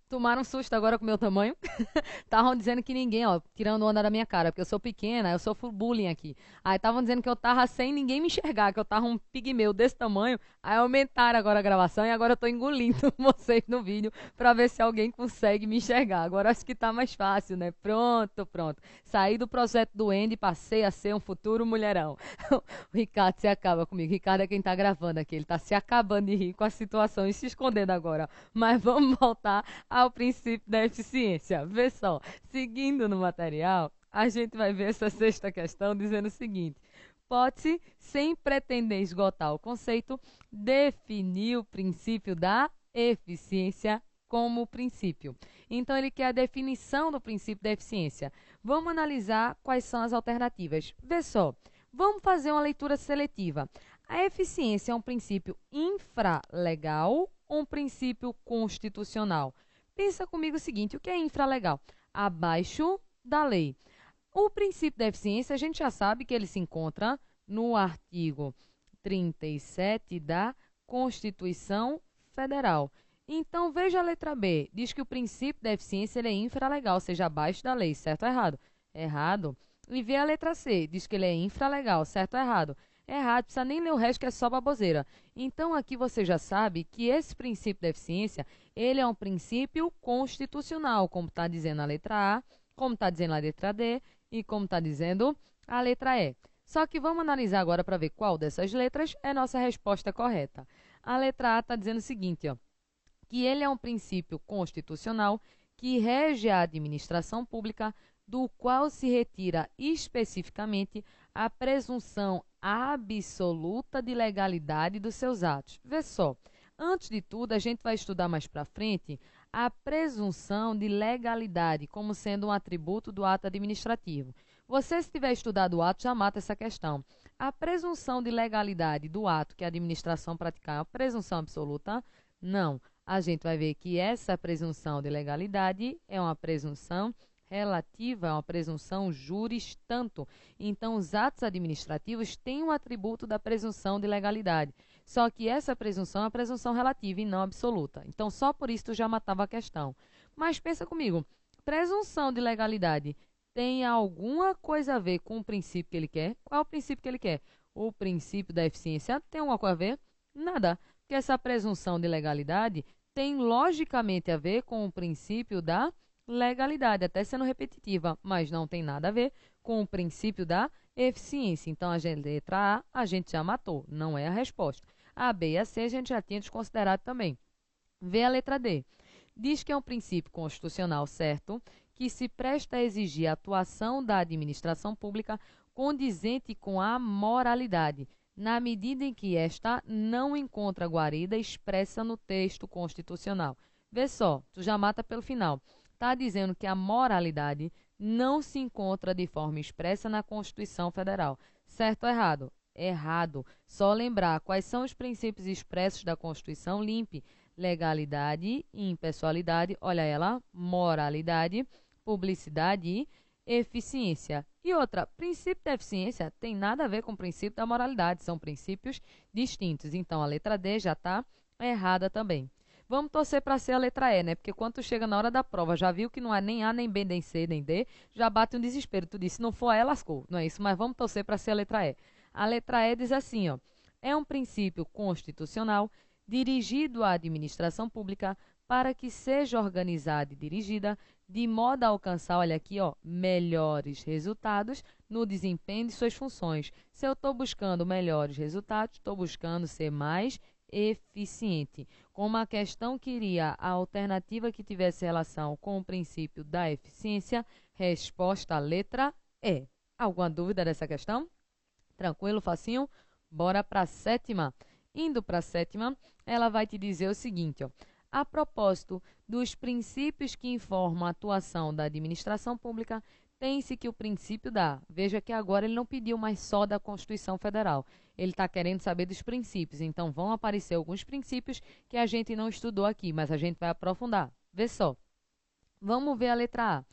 Tomaram um susto agora com o meu tamanho. Estavam dizendo que ninguém, ó, tirando onda da minha cara, porque eu sou pequena, eu sofro bullying aqui. Aí estavam dizendo que eu tava sem ninguém me enxergar, que eu tava um pigmeu desse tamanho. Aí aumentaram agora a gravação e agora eu tô engolindo vocês no vídeo pra ver se alguém consegue me enxergar. Agora acho que tá mais fácil, né? Pronto, pronto. Saí do projeto do Andy e passei a ser um futuro mulherão. O Ricardo se acaba comigo. Ricardo é quem tá gravando aqui. Ele tá se acabando de rir com a situação e se escondendo agora. Mas vamos voltar ao princípio da eficiência. Vê só, seguindo no material, a gente vai ver essa sexta questão dizendo o seguinte: pode-se, sem pretender esgotar o conceito, definir o princípio da eficiência como princípio. Então, ele quer a definição do princípio da eficiência. Vamos analisar quais são as alternativas. Vê só, vamos fazer uma leitura seletiva. A eficiência é um princípio infralegal ou um princípio constitucional? Pensa comigo o seguinte, o que é infralegal? Abaixo da lei. O princípio da eficiência, a gente já sabe que ele se encontra no artigo 37 da Constituição Federal. Então, veja a letra B. Diz que o princípio da eficiência ele é infralegal, ou seja, abaixo da lei. Certo ou errado? Errado. E vê a letra C. Diz que ele é infralegal. Certo ou errado? Errado. Precisa nem ler o resto, que é só baboseira. Então, aqui você já sabe que esse princípio da eficiência ele é um princípio constitucional, como está dizendo a letra A, como está dizendo a letra D e como está dizendo a letra E. Só que vamos analisar agora para ver qual dessas letras é nossa resposta correta. A letra A está dizendo o seguinte, ó, que ele é um princípio constitucional que rege a administração pública, do qual se retira especificamente a presunção absoluta de legalidade dos seus atos. Vê só, antes de tudo, a gente vai estudar mais para frente a presunção de legalidade como sendo um atributo do ato administrativo. Você, se tiver estudado o ato, já mata essa questão. A presunção de legalidade do ato que a administração praticar é uma presunção absoluta? Não. A gente vai ver que essa presunção de legalidade é uma presunção relativa, é uma presunção juris tanto. Então, os atos administrativos têm um atributo da presunção de legalidade. Só que essa presunção é uma presunção relativa e não absoluta. Então, só por isso tu já matava a questão. Mas pensa comigo, presunção de legalidade tem alguma coisa a ver com o princípio que ele quer? Qual é o princípio que ele quer? O princípio da eficiência tem alguma coisa a ver? Nada. Porque essa presunção de legalidade tem logicamente a ver com o princípio da legalidade, até sendo repetitiva, mas não tem nada a ver com o princípio da eficiência. Então, a letra A, a gente já matou, não é a resposta. A B e a C a gente já tinha desconsiderado também. Vê a letra D. Diz que é um princípio constitucional certo, que se presta a exigir a atuação da administração pública condizente com a moralidade, na medida em que esta não encontra guarida expressa no texto constitucional. Vê só, tu já mata pelo final. Está dizendo que a moralidade não se encontra de forma expressa na Constituição Federal. Certo ou errado? Errado. Só lembrar quais são os princípios expressos da Constituição. Limpe: legalidade, impessoalidade, olha ela, moralidade, publicidade e eficiência. E outra, princípio da eficiência tem nada a ver com o princípio da moralidade, são princípios distintos. Então, a letra D já está errada também. Vamos torcer para ser a letra E, né? Porque quando tu chega na hora da prova, já viu que não é nem A, nem B, nem C, nem D, já bate um desespero. Tu disse, se não for E, lascou. Não é isso? Mas vamos torcer para ser a letra E. A letra E diz assim, ó, é um princípio constitucional dirigido à administração pública para que seja organizada e dirigida de modo a alcançar, olha aqui, ó, melhores resultados no desempenho de suas funções. Se eu estou buscando melhores resultados, estou buscando ser mais eficiente. Como a questão queria a alternativa que tivesse relação com o princípio da eficiência, resposta letra E. Alguma dúvida dessa questão? Tranquilo, facinho? Bora para a sétima. Indo para a sétima, ela vai te dizer o seguinte, ó. A propósito dos princípios que informam a atuação da administração pública, tem-se que o princípio da... Veja que agora ele não pediu mais só da Constituição Federal. Ele está querendo saber dos princípios. Então, vão aparecer alguns princípios que a gente não estudou aqui, mas a gente vai aprofundar. Vê só. Vamos ver a letra A.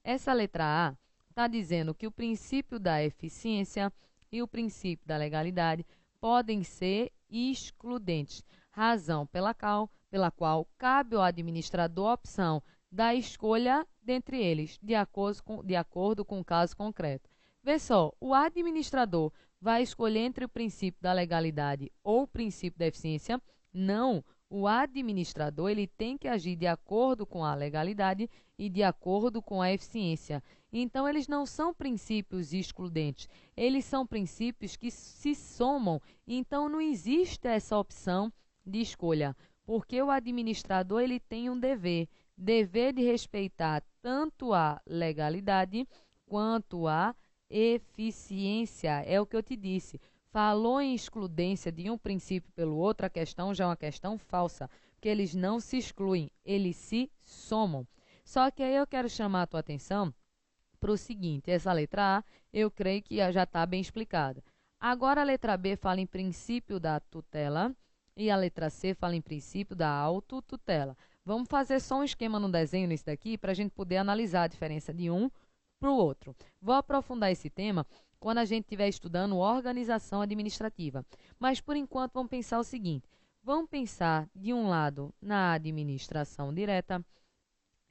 Essa letra A está dizendo que o princípio da eficiência e o princípio da legalidade podem ser excludentes. razão pela qual cabe ao administrador a opção da escolha dentre eles, de acordo com o caso concreto. Vê só, o administrador vai escolher entre o princípio da legalidade ou o princípio da eficiência? Não, o administrador ele tem que agir de acordo com a legalidade e de acordo com a eficiência. Então, eles não são princípios excludentes, eles são princípios que se somam. Então, não existe essa opção de escolha, porque o administrador ele tem um dever de respeitar tanto a legalidade quanto a eficiência. É o que eu te disse. Falou em excludência de um princípio pelo outro, a questão já é uma questão falsa, porque eles não se excluem, eles se somam. Só que aí eu quero chamar a tua atenção para o seguinte, essa letra A, eu creio que já está bem explicada. Agora a letra B fala em princípio da tutela e a letra C fala em princípio da autotutela. Vamos fazer só um esquema no desenho nisso daqui para a gente poder analisar a diferença de um para o outro. Vou aprofundar esse tema quando a gente estiver estudando organização administrativa. Mas, por enquanto, vamos pensar o seguinte. Vamos pensar, de um lado, na administração direta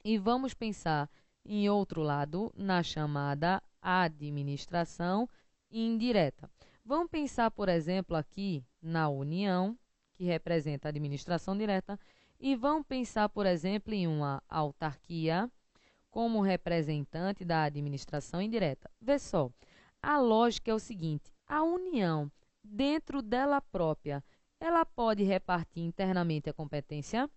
e vamos pensar, em outro lado, na chamada administração indireta. Vamos pensar, por exemplo, aqui na União, que representa a administração direta, e vamos pensar, por exemplo, em uma autarquia como representante da administração indireta. Vê só, a lógica é o seguinte, a União, dentro dela própria, ela pode repartir internamente a competência?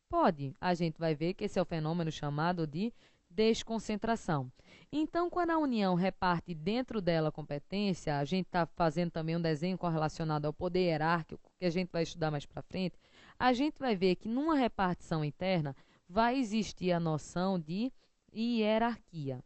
Pode. A gente vai ver que esse é o fenômeno chamado de desconcentração. Então, quando a União reparte dentro dela a competência, a gente está fazendo também um desenho correlacionado ao poder hierárquico, que a gente vai estudar mais para frente, a gente vai ver que numa repartição interna vai existir a noção de hierarquia.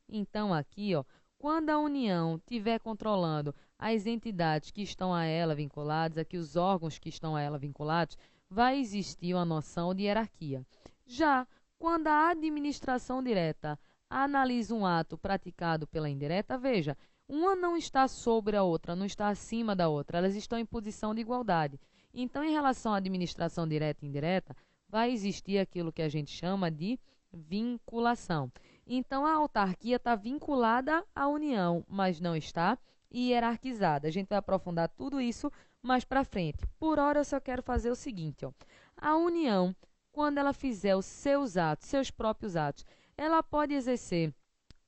Então, aqui, ó, quando a União estiver controlando as entidades que estão a ela vinculadas, aqui os órgãos que estão a ela vinculados, vai existir uma noção de hierarquia. Já quando a administração direta analisa um ato praticado pela indireta, veja, uma não está sobre a outra, não está acima da outra, elas estão em posição de igualdade. Então, em relação à administração direta e indireta, vai existir aquilo que a gente chama de vinculação. Então, a autarquia está vinculada à União, mas não está hierarquizada. A gente vai aprofundar tudo isso mais para frente. Por hora, eu só quero fazer o seguinte, ó. A União, quando ela fizer os seus atos, seus próprios atos, ela pode exercer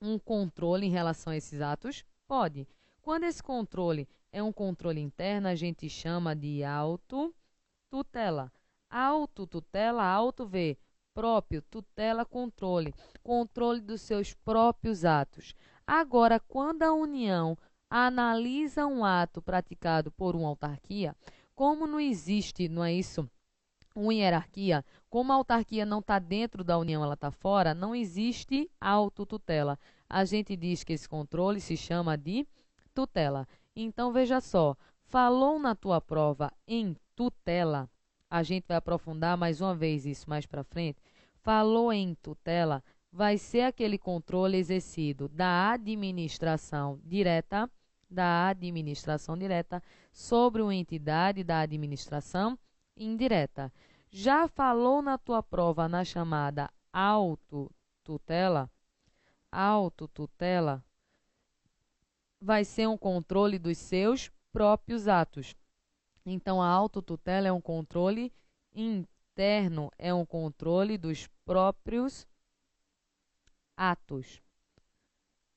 um controle em relação a esses atos? Pode. Quando esse controle é um controle interno, a gente chama de autotutela. Autotutela, auto vê, próprio, tutela, controle. Controle dos seus próprios atos. Agora, quando a União analisa um ato praticado por uma autarquia, como não existe, não é isso, uma hierarquia, como a autarquia não está dentro da União, ela está fora, não existe autotutela. A gente diz que esse controle se chama de tutela. Então, veja só, falou na tua prova em tutela, a gente vai aprofundar mais uma vez isso mais para frente, falou em tutela, vai ser aquele controle exercido da administração direta sobre uma entidade da administração indireta. Já falou na tua prova na chamada autotutela vai ser um controle dos seus próprios atos. Então, a autotutela é um controle interno, é um controle dos próprios atos.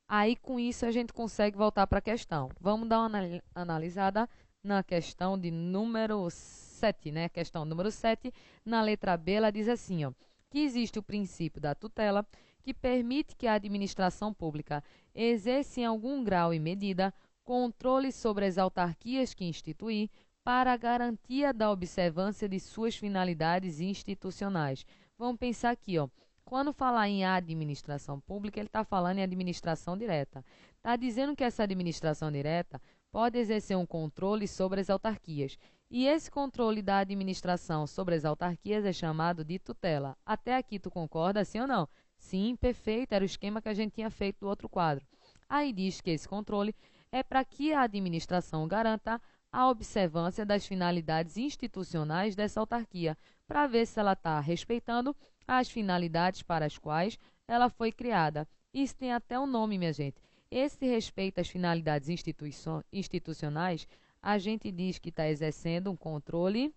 Aí, com isso, a gente consegue voltar para a questão. Vamos dar uma analisada na questão de número 7, né? Questão número 7, na letra B, ela diz assim, ó, que existe o princípio da tutela, que permite que a administração pública exerça em algum grau e medida controle sobre as autarquias que instituir para a garantia da observância de suas finalidades institucionais. Vamos pensar aqui, ó. Quando falar em administração pública, ele está falando em administração direta. Está dizendo que essa administração direta pode exercer um controle sobre as autarquias. E esse controle da administração sobre as autarquias é chamado de tutela. Até aqui tu concorda, sim ou não? Sim, perfeito, era o esquema que a gente tinha feito do outro quadro. Aí diz que esse controle é para que a administração garanta a observância das finalidades institucionais dessa autarquia, para ver se ela está respeitando as finalidades para as quais ela foi criada. Isso tem até um nome, minha gente. Esse respeito às finalidades institucionais, a gente diz que está exercendo um controle,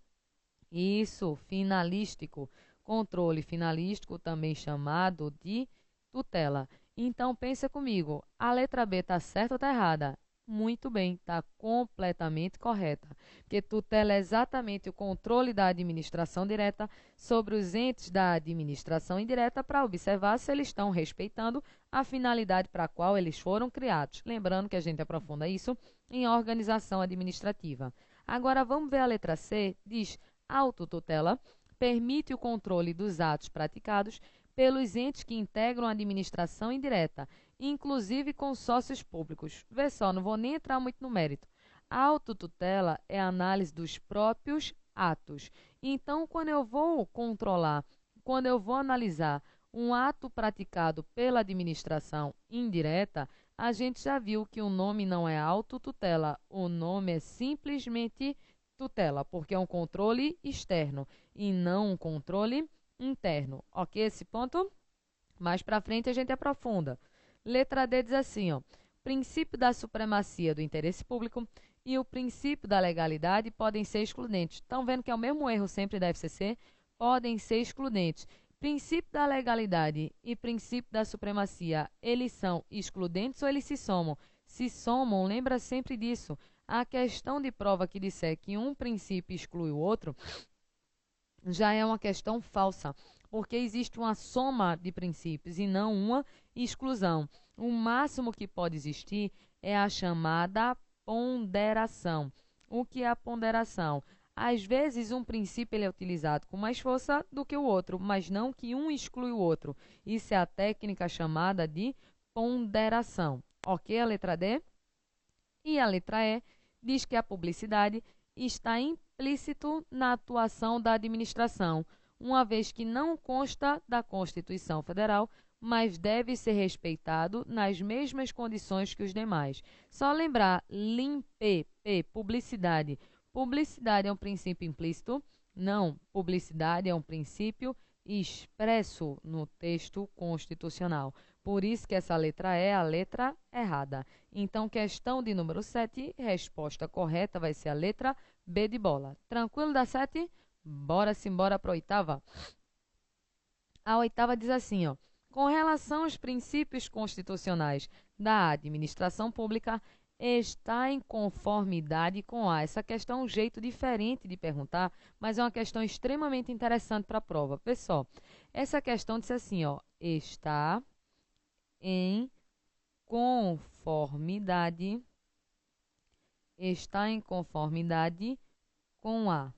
isso, finalístico. Controle finalístico, também chamado de tutela. Então, pensa comigo, a letra B está certa ou está errada? Muito bem, está completamente correta, porque tutela é exatamente o controle da administração direta sobre os entes da administração indireta para observar se eles estão respeitando a finalidade para a qual eles foram criados. Lembrando que a gente aprofunda isso em organização administrativa. Agora, vamos ver a letra C, diz autotutela, permite o controle dos atos praticados pelos entes que integram a administração indireta, inclusive com sócios públicos. Vê só, não vou nem entrar muito no mérito. A autotutela é a análise dos próprios atos. Então, quando eu vou controlar, quando eu vou analisar um ato praticado pela administração indireta, a gente já viu que o nome não é autotutela, o nome é simplesmente tutela, porque é um controle externo e não um controle interno. Ok, esse ponto? Mais para frente a gente aprofunda. Letra D diz assim, ó, princípio da supremacia do interesse público e o princípio da legalidade podem ser excludentes. Estão vendo que é o mesmo erro sempre da FCC? Podem ser excludentes. Princípio da legalidade e princípio da supremacia, eles são excludentes ou eles se somam? Se somam, lembra sempre disso. A questão de prova que disser que um princípio exclui o outro já é uma questão falsa, porque existe uma soma de princípios e não uma exclusão. O máximo que pode existir é a chamada ponderação. O que é a ponderação? Às vezes, um princípio ele é utilizado com mais força do que o outro, mas não que um exclui o outro. Isso é a técnica chamada de ponderação. Ok, a letra D? E a letra E diz que a publicidade está implícito na atuação da administração, uma vez que não consta da Constituição Federal, mas deve ser respeitado nas mesmas condições que os demais. Só lembrar, LIMP, P, publicidade. Publicidade é um princípio implícito? Não, publicidade é um princípio expresso no texto constitucional. Por isso que essa letra é a letra errada. Então, questão de número 7, resposta correta vai ser a letra B de bola. Tranquilo da 7? Bora-se embora para a oitava. A oitava diz assim, ó, com relação aos princípios constitucionais da administração pública, está em conformidade com a. Essa questão é um jeito diferente de perguntar, mas é uma questão extremamente interessante para a prova. Pessoal, essa questão diz assim, ó, está em conformidade, está em conformidade com a.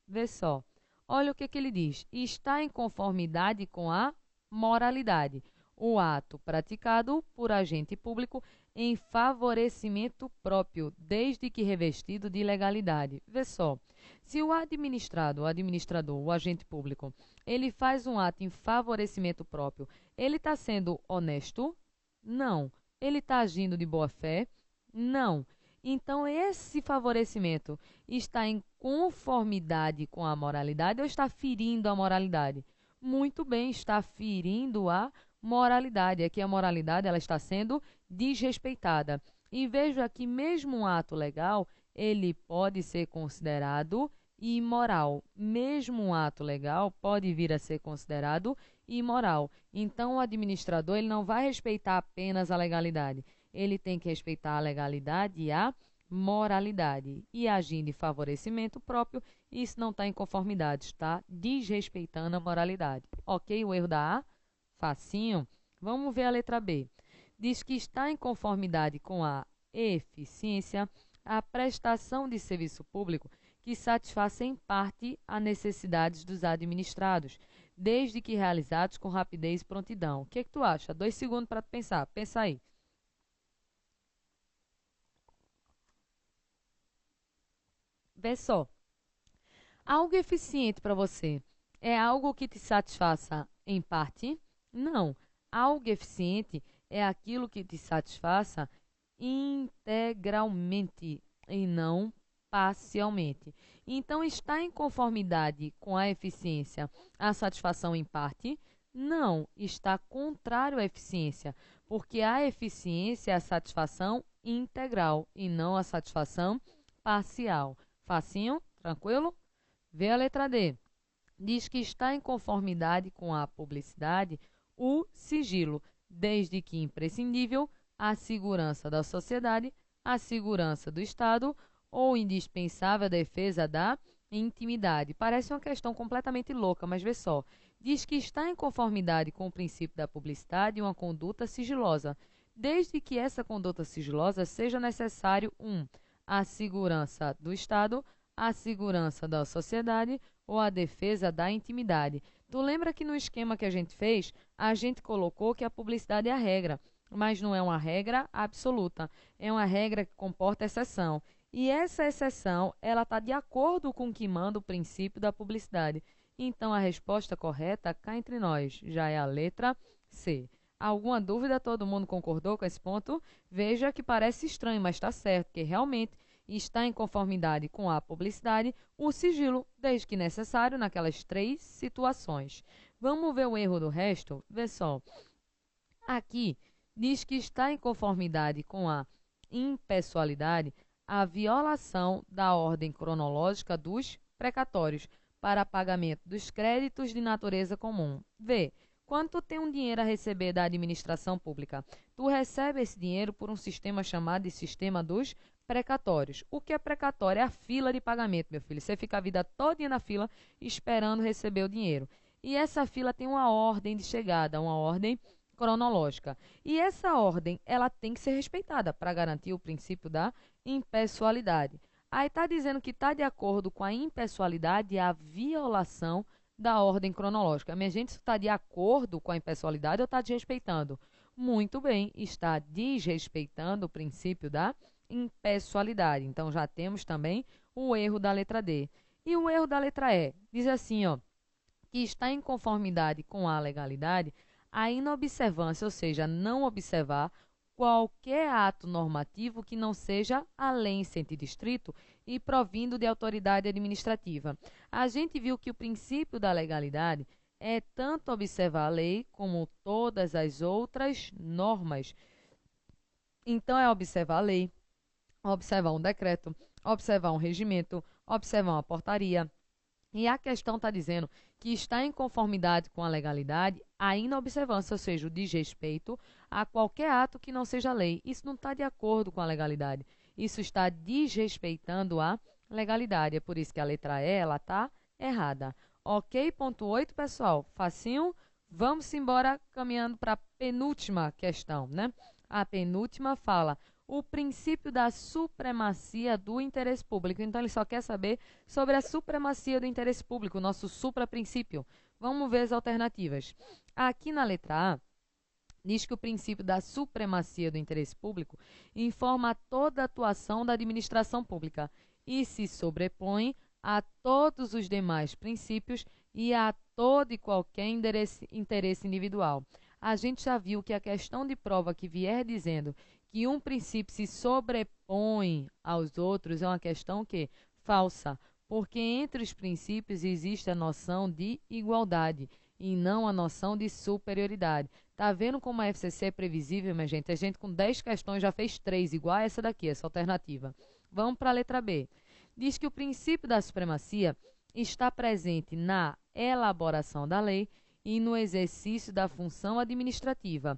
Vê só, olha o que ele diz, está em conformidade com a moralidade, o ato praticado por agente público em favorecimento próprio, desde que revestido de legalidade. Vê só, se o administrado, o administrador, o agente público, ele faz um ato em favorecimento próprio, ele está sendo honesto? Não. Ele está agindo de boa fé? Não. Então, esse favorecimento está em conformidade com a moralidade ou está ferindo a moralidade? Muito bem, está ferindo a moralidade. Aqui a moralidade ela está sendo desrespeitada. E vejo aqui, mesmo um ato legal, ele pode ser considerado imoral. Mesmo um ato legal pode vir a ser considerado imoral. Então, o administrador ele não vai respeitar apenas a legalidade. Ele tem que respeitar a legalidade e a moralidade. E agindo em favorecimento próprio, isso não está em conformidade, está desrespeitando a moralidade. Ok, o erro da A? Facinho. Vamos ver a letra B. Diz que está em conformidade com a eficiência a prestação de serviço público que satisfaça em parte as necessidades dos administrados, desde que realizados com rapidez e prontidão. O que tu acha? 2 segundos para pensar. Pensa aí. Vê só. Algo eficiente para você é algo que te satisfaça em parte? Não. Algo eficiente é aquilo que te satisfaça integralmente e não parcialmente. Então, está em conformidade com a eficiência a satisfação em parte? Não, está contrário à eficiência, porque a eficiência é a satisfação integral e não a satisfação parcial. Facinho? Tranquilo? Vê a letra D. Diz que está em conformidade com a publicidade o sigilo, desde que imprescindível, a segurança da sociedade, a segurança do Estado ou indispensável à defesa da intimidade. Parece uma questão completamente louca, mas vê só. Diz que está em conformidade com o princípio da publicidade uma conduta sigilosa, desde que essa conduta sigilosa seja necessário 1. A segurança do Estado, a segurança da sociedade ou a defesa da intimidade. Tu lembra que no esquema que a gente fez, a gente colocou que a publicidade é a regra, mas não é uma regra absoluta, é uma regra que comporta exceção. E essa exceção, ela está de acordo com o que manda o princípio da publicidade. Então, a resposta correta, cá entre nós, já é a letra C. Alguma dúvida? Todo mundo concordou com esse ponto? Veja que parece estranho, mas está certo, porque realmente está em conformidade com a publicidade o sigilo, desde que necessário, naquelas 3 situações. Vamos ver o erro do resto? Vê só. Aqui, diz que está em conformidade com a impessoalidade a violação da ordem cronológica dos precatórios para pagamento dos créditos de natureza comum. Vê, quando tu tem um dinheiro a receber da administração pública, tu recebe esse dinheiro por um sistema chamado de sistema dos precatórios. O que é precatório? É a fila de pagamento, meu filho. Você fica a vida toda na fila esperando receber o dinheiro. E essa fila tem uma ordem de chegada, uma ordem cronológica. E essa ordem, ela tem que ser respeitada para garantir o princípio da impessoalidade. Aí está dizendo que está de acordo com a impessoalidade a violação da ordem cronológica. Minha gente, isso está de acordo com a impessoalidade ou está desrespeitando? Muito bem, está desrespeitando o princípio da impessoalidade. Então, já temos também o erro da letra D. E o erro da letra E diz assim, ó, que está em conformidade com a legalidade a inobservância, ou seja, não observar qualquer ato normativo que não seja a lei em sentido estrito e provindo de autoridade administrativa. A gente viu que o princípio da legalidade é tanto observar a lei como todas as outras normas. Então, é observar a lei, observar um decreto, observar um regimento, observar uma portaria. E a questão está dizendo que está em conformidade com a legalidade a inobservância, ou seja, o desrespeito a qualquer ato que não seja lei. Isso não está de acordo com a legalidade. Isso está desrespeitando a legalidade. É por isso que a letra E ela está errada. Ok, ponto 8, pessoal. Facinho. Vamos embora caminhando para a penúltima questão, né? A penúltima fala o princípio da supremacia do interesse público. Então, ele só quer saber sobre a supremacia do interesse público, o nosso supraprincípio. Vamos ver as alternativas. Aqui na letra A, diz que o princípio da supremacia do interesse público informa toda a atuação da administração pública e se sobrepõe a todos os demais princípios e a todo e qualquer interesse individual. A gente já viu que a questão de prova que vier dizendo que um princípio se sobrepõe aos outros é uma questão que falsa, porque entre os princípios existe a noção de igualdade e não a noção de superioridade. Tá vendo como a FCC é previsível, minha gente? A gente com 10 questões já fez 3, igual a essa daqui, essa alternativa. Vamos para a letra B. Diz que o princípio da supremacia está presente na elaboração da lei e no exercício da função administrativa.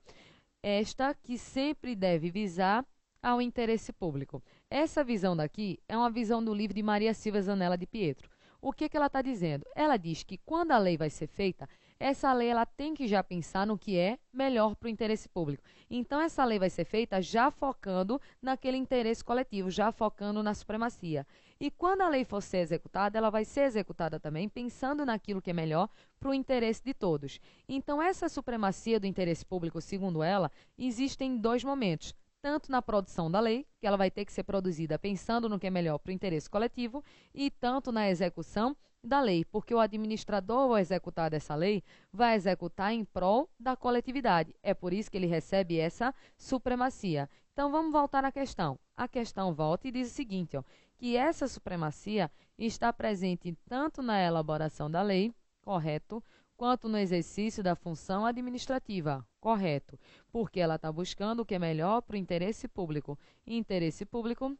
Esta que sempre deve visar ao interesse público. Essa visão daqui é uma visão do livro de Maria Silva Zanella de Pietro. O que ela está dizendo? Ela diz que quando a lei vai ser feita, essa lei ela tem que já pensar no que é melhor para o interesse público. Então, essa lei vai ser feita já focando naquele interesse coletivo, já focando na supremacia. E quando a lei for ser executada, ela vai ser executada também pensando naquilo que é melhor para o interesse de todos. Então, essa supremacia do interesse público, segundo ela, existe em 2 momentos. Tanto na produção da lei, que ela vai ter que ser produzida pensando no que é melhor para o interesse coletivo, e tanto na execução da lei, porque o administrador, ao executar dessa lei, vai executar em prol da coletividade. É por isso que ele recebe essa supremacia. Então, vamos voltar na questão. A questão volta e diz o seguinte, ó, que essa supremacia está presente tanto na elaboração da lei, correto, quanto no exercício da função administrativa, correto, porque ela está buscando o que é melhor para o interesse público. E interesse público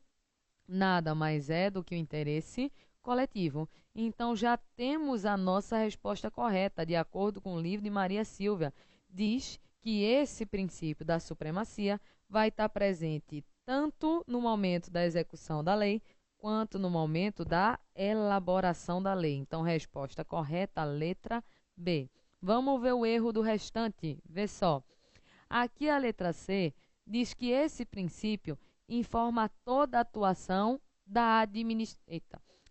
nada mais é do que o interesse coletivo. Então já temos a nossa resposta correta, de acordo com o livro de Maria Silvia. Diz que esse princípio da supremacia vai estar presente tanto no momento da execução da lei, quanto no momento da elaboração da lei. Então, resposta correta, letra B. Vamos ver o erro do restante. Vê só. Aqui a letra C diz que esse princípio informa toda a atuação da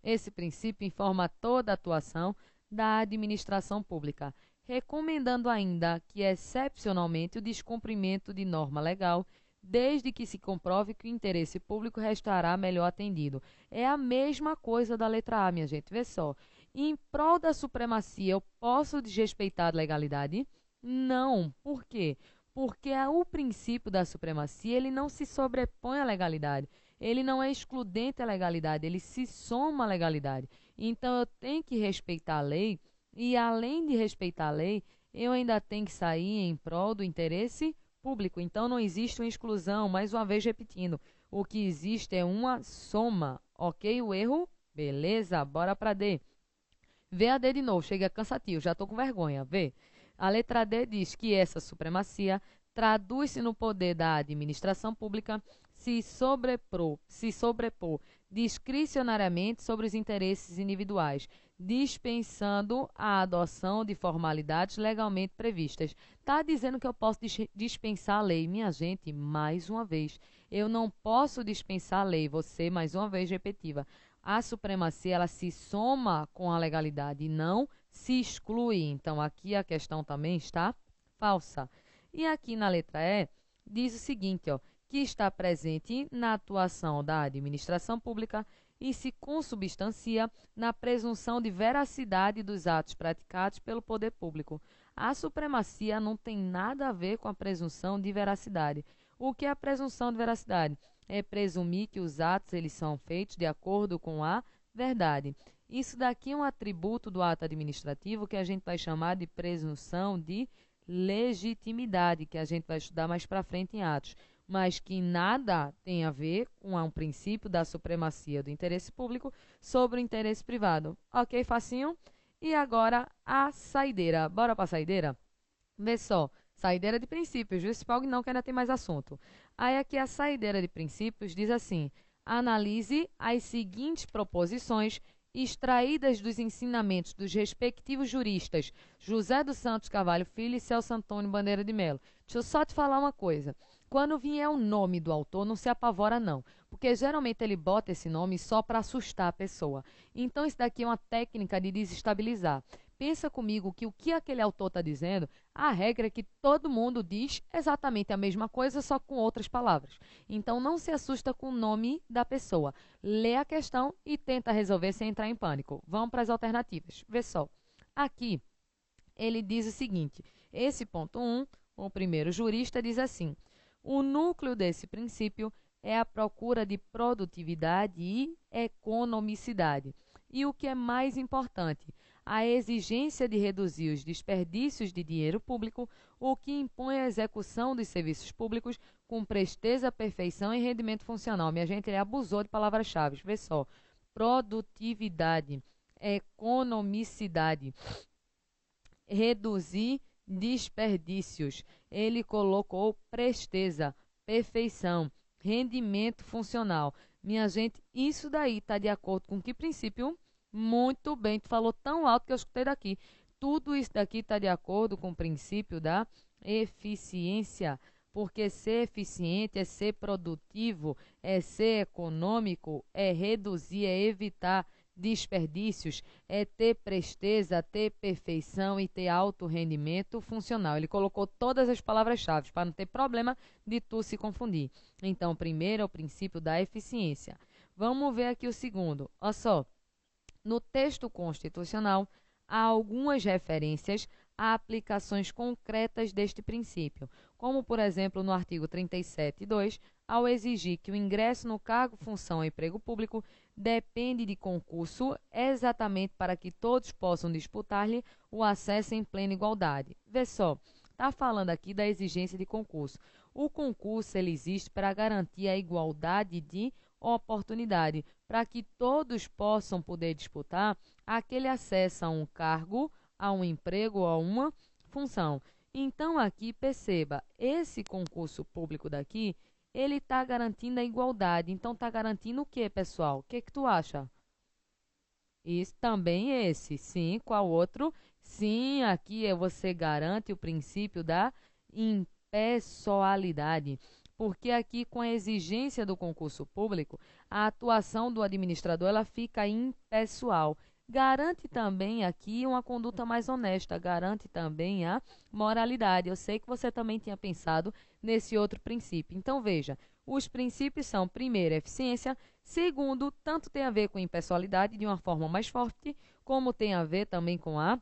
Esse princípio informa toda a atuação da administração pública, recomendando ainda que, excepcionalmente, o descumprimento de norma legal, desde que se comprove que o interesse público restará melhor atendido. É a mesma coisa da letra A, minha gente. Vê só. Em prol da supremacia, eu posso desrespeitar a legalidade? Não. Por quê? Porque o princípio da supremacia ele não se sobrepõe à legalidade. Ele não é excludente à legalidade, ele se soma à legalidade. Então, eu tenho que respeitar a lei e, além de respeitar a lei, eu ainda tenho que sair em prol do interesse público. Então, não existe uma exclusão, mais uma vez repetindo. O que existe é uma soma, ok? O erro? Beleza, bora para D. Vê a D de novo, chega cansativo, já estou com vergonha, vê. A letra D diz que essa supremacia traduz-se no poder da administração pública se sobrepor discricionariamente sobre os interesses individuais, dispensando a adoção de formalidades legalmente previstas. Está dizendo que eu posso dispensar a lei. Minha gente, mais uma vez, eu não posso dispensar a lei. Você, mais uma vez, repetiva. A supremacia, ela se soma com a legalidade e não se exclui. Então, aqui a questão também está falsa. E aqui na letra E, diz o seguinte, ó, que está presente na atuação da administração pública e se consubstancia na presunção de veracidade dos atos praticados pelo poder público. A supremacia não tem nada a ver com a presunção de veracidade. O que é a presunção de veracidade? É presumir que os atos eles são feitos de acordo com a verdade. Isso daqui é um atributo do ato administrativo que a gente vai chamar de presunção de legitimidade, que a gente vai estudar mais para frente em Atos, mas que nada tem a ver com um princípio da supremacia do interesse público sobre o interesse privado. Ok, facinho? E agora a saideira. Bora para a saideira? Vê só, saideira de princípios, viu? Se alguém não, que ainda tem mais assunto. Aí aqui a saideira de princípios diz assim: analise as seguintes proposições extraídas dos ensinamentos dos respectivos juristas José dos Santos Carvalho Filho e Celso Antônio Bandeira de Melo. Deixa eu só te falar uma coisa. Quando vier o nome do autor, não se apavora não, porque geralmente ele bota esse nome só para assustar a pessoa. Então isso daqui é uma técnica de desestabilizar. Pensa comigo que o que aquele autor está dizendo, a regra é que todo mundo diz exatamente a mesma coisa, só com outras palavras. Então, não se assusta com o nome da pessoa. Lê a questão e tenta resolver sem entrar em pânico. Vamos para as alternativas. Vê só. Aqui, ele diz o seguinte. Esse ponto 1, o primeiro jurista, diz assim. O núcleo desse princípio é a procura de produtividade e economicidade. E o que é mais importante, a exigência de reduzir os desperdícios de dinheiro público, o que impõe a execução dos serviços públicos com presteza, perfeição e rendimento funcional. Minha gente, ele abusou de palavras-chave. Vê só. Produtividade, economicidade, reduzir desperdícios. Ele colocou presteza, perfeição, rendimento funcional. Minha gente, isso daí está de acordo com que princípio? Muito bem, tu falou tão alto que eu escutei daqui. Tudo isso daqui está de acordo com o princípio da eficiência, porque ser eficiente é ser produtivo, é ser econômico, é reduzir, é evitar desperdícios, é ter presteza, ter perfeição e ter alto rendimento funcional. Ele colocou todas as palavras-chave para não ter problema de tu se confundir. Então, o primeiro é o princípio da eficiência. Vamos ver aqui o segundo. Olha só. No texto constitucional, há algumas referências a aplicações concretas deste princípio, como, por exemplo, no artigo 37.2, ao exigir que o ingresso no cargo, função ou emprego público depende de concurso exatamente para que todos possam disputar-lhe o acesso em plena igualdade. Vê só, está falando aqui da exigência de concurso. O concurso ele existe para garantir a igualdade de oportunidade, para que todos possam poder disputar aquele acesso a um cargo, a um emprego ou a uma função. Então, aqui, perceba, esse concurso público daqui, ele está garantindo a igualdade. Então, está garantindo o quê, pessoal? O que que tu acha? Isso também esse. Sim, qual outro? Sim, aqui você garante o princípio da impessoalidade. Porque aqui, com a exigência do concurso público, a atuação do administrador ela fica impessoal. Garante também aqui uma conduta mais honesta, garante também a moralidade. Eu sei que você também tinha pensado nesse outro princípio. Então, veja, os princípios são, primeiro, eficiência, segundo, tanto tem a ver com impessoalidade de uma forma mais forte, como tem a ver também com a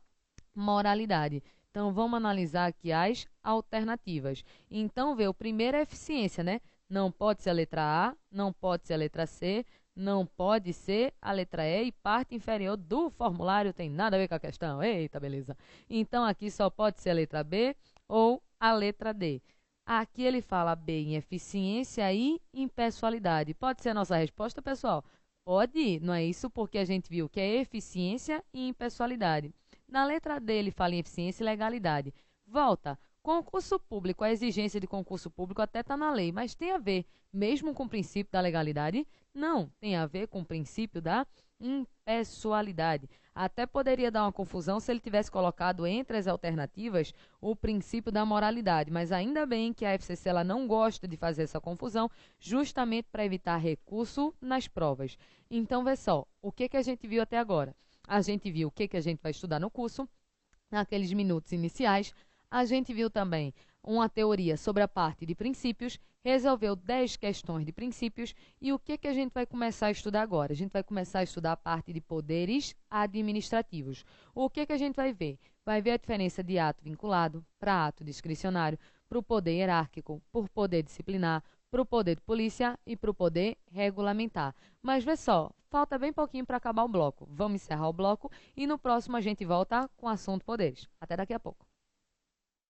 moralidade. Então, vamos analisar aqui as alternativas. Então, vê, o primeiro é eficiência, né? Não pode ser a letra A, não pode ser a letra C, não pode ser a letra E e parte inferior do formulário tem nada a ver com a questão. Eita, beleza. Então, aqui só pode ser a letra B ou a letra D. Aqui ele fala B em eficiência e impessoalidade. Pode ser a nossa resposta, pessoal? Pode, não é isso? Porque a gente viu que é eficiência e impessoalidade. Na letra D ele fala em eficiência e legalidade. Volta. Concurso público, a exigência de concurso público até está na lei, mas tem a ver mesmo com o princípio da legalidade? Não, tem a ver com o princípio da impessoalidade. Até poderia dar uma confusão se ele tivesse colocado entre as alternativas o princípio da moralidade, mas ainda bem que a FCC ela não gosta de fazer essa confusão, justamente para evitar recurso nas provas. Então, vê só, o que a gente viu até agora? A gente viu o que a gente vai estudar no curso, naqueles minutos iniciais. A gente viu também uma teoria sobre a parte de princípios, resolveu 10 questões de princípios e o que a gente vai começar a estudar agora? A gente vai começar a estudar a parte de poderes administrativos. O que a gente vai ver? Vai ver a diferença de ato vinculado para ato discricionário, para o poder hierárquico, por poder disciplinar, para o poder de polícia e para o poder regulamentar. Mas vê só, falta bem pouquinho para acabar o bloco. Vamos encerrar o bloco e no próximo a gente volta com o assunto poderes. Até daqui a pouco.